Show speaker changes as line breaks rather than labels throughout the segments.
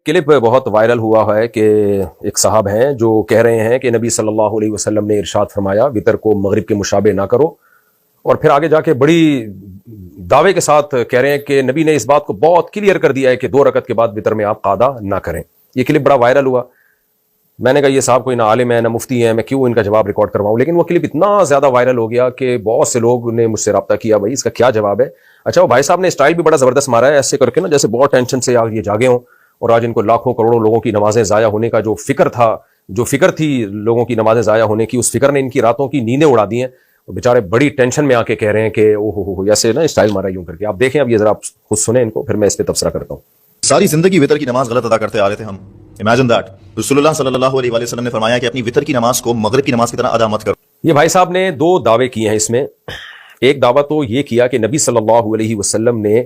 Clip بہت viral ہوا ہے کہ ایک صاحب ہیں جو کہہ رہے ہیں کہ نبی صلی اللہ علیہ وسلم نے ارشاد فرمایا وطر کو مغرب کے مشابہ نہ کرو، اور پھر آگے جا کے بڑی دعوے کے ساتھ کہہ رہے ہیں کہ نبی نے اس بات کو بہت کلیئر کر دیا ہے کہ 2 رکعت کے بعد وطر میں آپ قعدہ نہ کریں۔ یہ کلپ بڑا وائرل ہوا۔ میں نے کہا یہ صاحب کوئی نہ عالم ہے نہ مفتی ہے، میں کیوں ان کا جواب ریکارڈ کرواؤں، لیکن وہ کلپ اتنا زیادہ وائرل ہو گیا کہ بہت سے لوگ نے مجھ سے رابطہ کیا بھائی اس کا کیا جواب ہے۔ اچھا وہ بھائی صاحب نے اسٹائل بھی بڑا زبردست مارا ہے ایسے کر کے نا، جیسے بہت ٹینشن سے یہ جاگے ہوں اور آج ان کو لاکھوں کروڑوں لوگوں کی نمازیں ضائع ہونے کا جو فکر تھی لوگوں کی نمازیں ضائع ہونے کی، اس فکر نے ان کی راتوں کی نیندیں اڑا دی ہیں، اور بیچارے بڑی ٹینشن میں آ کے کہہ رہے ہیں کہ او ہو ایسے نا اسٹائل مارا یوں کر کے۔ آپ دیکھیں اب یہ ذرا آپ خود سنیں ان کو، پھر میں اس پہ تبصرہ کرتا ہوں۔
ساری زندگی وطر کی نماز غلط ادا کرتے آ رہے تھے ہم۔ امیجن دیٹ رسول اللہ صلی اللہ علیہ وآلہ وسلم نے فرمایا کہ اپنی وطر کی نماز کو مغرب کی نماز کی طرح ادا مت کرو۔
یہ بھائی صاحب نے 2 دعوے کیے ہیں اس میں۔ ایک دعویٰ تو یہ کیا کہ نبی صلی اللہ علیہ وسلم نے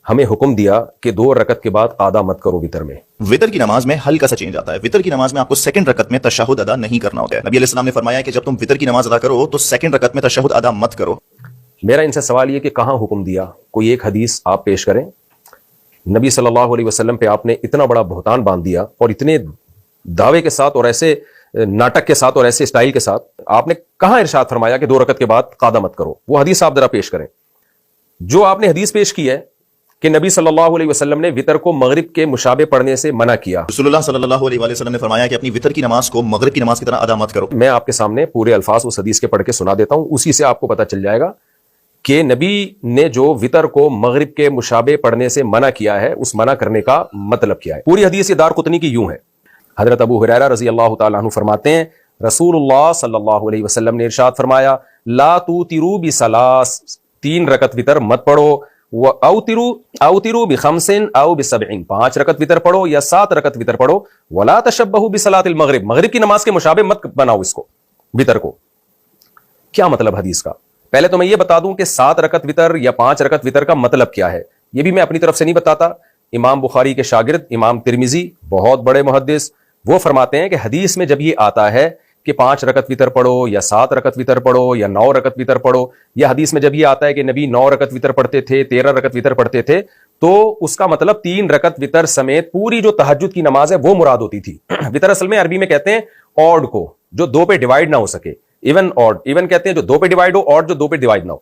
ہمیں حکم دیا کہ 2 رکعت کے بعد قعدہ مت کرو وطر میں۔
وطر کی نماز میں ہلکا سا چینج آتا ہے۔ وطر کی نماز میں آپ کو 2nd رکعت میں تشہد ادا نہیں کرنا ہوتا ہے۔ نبی علیہ السلام نے فرمایا کہ جب تم وطر کی نماز ادا کرو تو 2nd رکعت میں تشہد ادا مت کرو۔
میرا ان سے سوال یہ کہ کہاں حکم دیا، کوئی ایک حدیث آپ پیش کریں۔ نبی صلی اللہ علیہ وسلم پہ آپ نے اتنا بڑا بہتان باندھ دیا اور اتنے دعوے کے ساتھ اور ایسے ناٹک کے ساتھ اور ایسے اسٹائل کے ساتھ آپ نے کہاں ارشاد فرمایا کہ 2 رکعت کے بعد قعدہ مت کرو؟ وہ حدیث آپ ذرا پیش کریں۔ جو آپ نے حدیث پیش کی ہے کہ نبی صلی اللہ علیہ وسلم نے وطر کو مغرب کے مشابہ پڑھنے سے منع کیا۔
رسول اللہ صلی اللہ علیہ وآلہ وسلم نے فرمایا کہ اپنی وطر کی نماز کو مغرب کی نماز کی طرح ادا مت کرو۔
میں آپ کے سامنے پورے الفاظ اس حدیث کے پڑھ کے سنا دیتا ہوں، اسی سے آپ کو پتہ چل جائے گا کہ نبی نے جو وطر کو مغرب کے مشابہ پڑھنے سے منع کیا ہے اس منع کرنے کا مطلب کیا ہے۔ پوری حدیث دارقطنی کی یوں ہے۔ حضرت ابو ہریرہ رضی اللہ تعالیٰ عنہ فرماتے ہیں رسول اللہ صلی اللہ علیہ وسلم نے ارشاد فرمایا لا توتروا بثلاث، 3 رکعت وطر مت پڑھو، اوتروا بخمس او بسبع، 5 رکعت وطر پڑھو یا 7 رکعت وطر پڑھو، ولا تشبہوا بصلاۃ المغرب، مغرب کی نماز کے مشابہ مت بناؤ اس کو وطر کو۔ کیا مطلب حدیث کا؟ پہلے تو میں یہ بتا دوں کہ 7 رکعت وطر یا 5 رکعت وطر کا مطلب کیا ہے، یہ بھی میں اپنی طرف سے نہیں بتاتا۔ امام بخاری کے شاگرد امام ترمذی بہت بڑے محدث، وہ فرماتے ہیں کہ حدیث میں جب یہ آتا ہے کہ 5 رکعت وطر پڑھو یا 7 رکعت وطر پڑھو یا 9 رکعت وطر پڑھو، یا حدیث میں جب یہ آتا ہے کہ نبی 9 رکعت وطر پڑھتے تھے 13 رکعت وطر پڑھتے تھے، تو اس کا مطلب 3 رکعت وطر سمیت پوری جو تہجد کی نماز ہے وہ مراد ہوتی تھی۔ وطر اصل میں عربی میں کہتے ہیں آڈ کو، جو 2 پہ ڈیوائیڈ نہ ہو سکے، ایون آڈ، ایون کہتے ہیں جو 2 پہ ڈیوائیڈ ہو، آڈ جو 2 پہ ڈیوائیڈ نہ ہو۔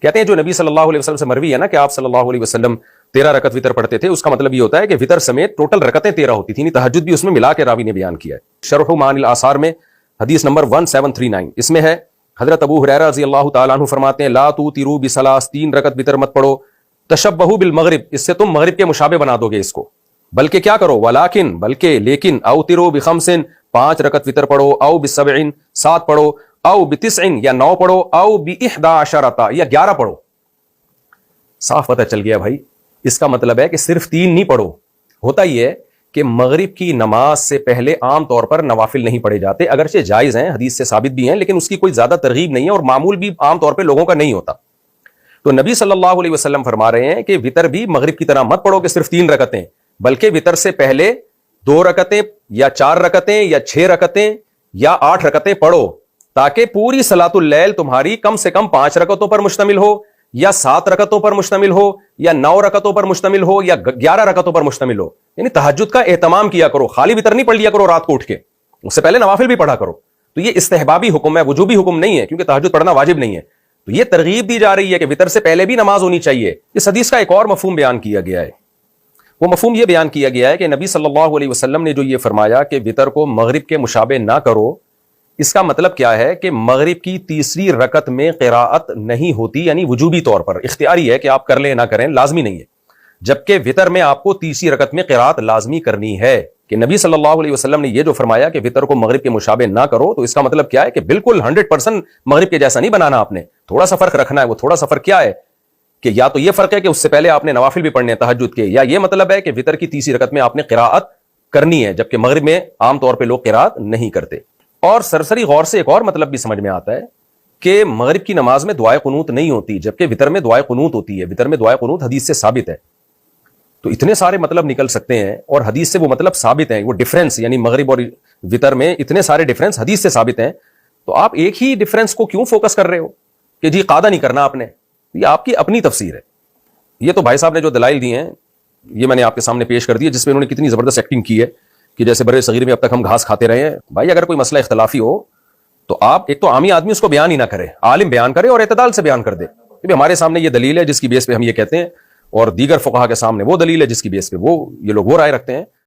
کہتے ہیں جو نبی صلی اللہ علیہ وسلم سے مروی ہے نا کہ آپ صلی اللہ علیہ وسلم 13 رکعت وطر پڑھتے تھے، اس کا مطلب یہ ہوتا ہے کہ وطر سمیت ٹوٹل رکعتیں 13 ہوتی تھیں، تہجد بھی اس میں ملا کے راوی نے بیان کیا ہے۔ شرح معانی الآثار میں حدیث نمبر 1739 اس میں ہے حضرت ابو ہریرہ رضی اللہ تعالیٰ عنہ فرماتے ہیں لا توتروا بثلاث، 3 رکعت وطر مت پڑھو، تشبہوا بالمغرب، اس سے تم مغرب کے مشابہ بنا دو گے اس کو، بلکہ کیا کرو ولیکن، بلکہ لیکن، اوتروا بخمس، 5 رکعت وطر پڑھو، او بسبع، 7 پڑھو، او بتسع یا 9 پڑھو، او ب11 یا 11 پڑھو۔ صاف پتہ چل گیا بھائی، اس کا مطلب ہے کہ صرف 3 نہیں پڑھو۔ ہوتا یہ ہے کہ مغرب کی نماز سے پہلے عام طور پر نوافل نہیں پڑھے جاتے، اگرچہ جائز ہیں، حدیث سے ثابت بھی ہیں، لیکن اس کی کوئی زیادہ ترغیب نہیں ہے اور معمول بھی عام طور پہ لوگوں کا نہیں ہوتا۔ تو نبی صلی اللہ علیہ وسلم فرما رہے ہیں کہ وطر بھی مغرب کی طرح مت پڑھو کہ صرف 3 رکعتیں، بلکہ وطر سے پہلے 2 رکعتیں یا 4 رکعتیں یا 6 رکعتیں یا 8 رکعتیں پڑھو، تاکہ پوری صلاۃ اللیل تمہاری کم سے کم 5 رکعتوں پر مشتمل ہو یا 7 رکعتوں پر مشتمل ہو یا 9 رکعتوں پر مشتمل ہو یا 11 رکعتوں پر مشتمل ہو۔ یعنی تہجد کا اہتمام کیا کرو، خالی وطر نہیں پڑھ لیا کرو رات کو اٹھ کے، اس سے پہلے نوافل بھی پڑھا کرو۔ تو یہ استحبابی حکم ہے، وجوبی حکم نہیں ہے، کیونکہ تہجد پڑھنا واجب نہیں ہے۔ تو یہ ترغیب دی جا رہی ہے کہ وطر سے پہلے بھی نماز ہونی چاہیے۔ اس حدیث کا ایک اور مفہوم بیان کیا گیا ہے، وہ مفہوم یہ بیان کیا گیا ہے کہ نبی صلی اللہ علیہ وسلم نے جو یہ فرمایا کہ وطر کو مغرب کے مشابہ نہ کرو، اس کا مطلب کیا ہے کہ مغرب کی تیسری رکعت میں قراءت نہیں ہوتی، یعنی وجوبی طور پر، اختیاری ہے کہ آپ کر لیں نہ کریں، لازمی نہیں ہے، جبکہ وطر میں آپ کو تیسری رکعت میں قراءت لازمی کرنی ہے۔ کہ نبی صلی اللہ علیہ وسلم نے یہ جو فرمایا کہ وطر کو مغرب کے مشابہ نہ کرو، تو اس کا مطلب کیا ہے کہ بالکل 100% مغرب کے جیسا نہیں بنانا، آپ نے تھوڑا سا فرق رکھنا ہے۔ وہ تھوڑا سا فرق کیا ہے کہ یا تو یہ فرق ہے کہ اس سے پہلے آپ نے نوافل بھی پڑھنے ہیں تہجد کے، یا یہ مطلب ہے کہ وطر کی تیسری رکعت میں آپ نے قراءت کرنی ہے، جبکہ مغرب میں عام طور پہ لوگ قراءت نہیں کرتے۔ اور سرسری غور سے ایک اور مطلب بھی سمجھ میں آتا ہے کہ مغرب کی نماز میں دعائے قنوت نہیں ہوتی، جبکہ وطر میں دعائے قنوت ہوتی ہے۔ وطر میں دعائے قنوت حدیث سے ثابت ہے۔ تو اتنے سارے مطلب نکل سکتے ہیں اور حدیث سے وہ مطلب ثابت ہیں، وہ ڈیفرنس یعنی مغرب اور وطر میں اتنے سارے ڈیفرنس حدیث سے ثابت ہیں، تو آپ ایک ہی ڈیفرنس کو کیوں فوکس کر رہے ہو کہ جی قعدہ نہیں کرنا آپ نے؟ یہ آپ کی اپنی تفسیر ہے۔ یہ تو بھائی صاحب نے جو دلائل دی ہیں یہ میں نے آپ کے سامنے پیش کر دیا، جس میں انہوں نے کتنی زبردست ایکٹنگ کی ہے کہ جیسے برے صغیر میں اب تک ہم گھاس کھاتے رہے ہیں. بھائی اگر کوئی مسئلہ اختلافی ہو تو آپ ایک تو عامی آدمی اس کو بیان ہی نہ کرے، عالم بیان کرے اور اعتدال سے بیان کر دے کہ ہمارے سامنے یہ دلیل ہے جس کی بیس پہ ہم یہ کہتے ہیں، اور دیگر فقہا کے سامنے وہ دلیل ہے جس کی بیس پہ یہ لوگ وہ رائے رکھتے ہیں.